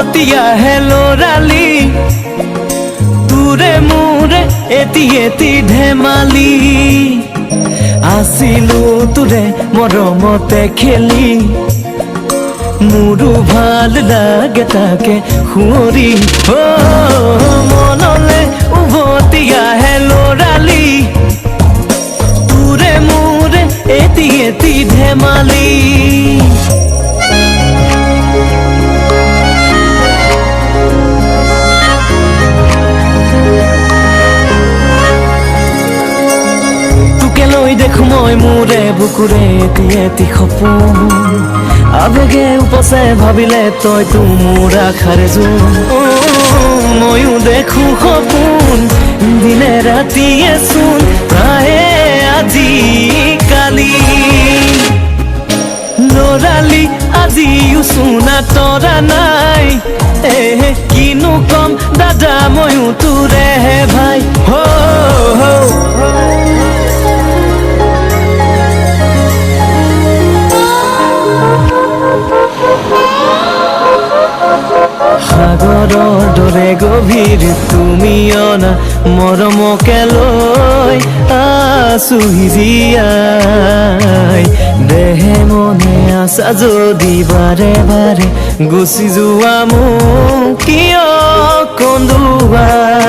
উভতিয়াহে লৰালি তোৰে মোৰে এটি এটি ধেমালি আছিলো তোৰে মৰমতে খেলি মোৰো ভাল লাগে তাকে সুঁৱৰি মনলে উভতিয়াহে লৰালি তোৰে মোৰে এটি এটি ধেমালি দেখো মই মোৰে বুকুৰে এটি এটি সপোন আবেগে উপচে ভাবিলে তই তো মোৰ আশাৰ জোন ময়ো দেখো সপোন দিনে ৰাতিয়ে চোন প্ৰায়ে আজি কালি লৰালি আজিও চোনা তৰা নাই কিনো কম দাদা ময়ো তোৰেহে ভাই সাগৰৰ দৰে গভীৰ তুমি অনা মৰমকে লৈ আছোহি জীয়াই দেহে মনে আছা যদি বাৰে বাৰে গুচি যোৱা মোক কিয় কন্দুৱাই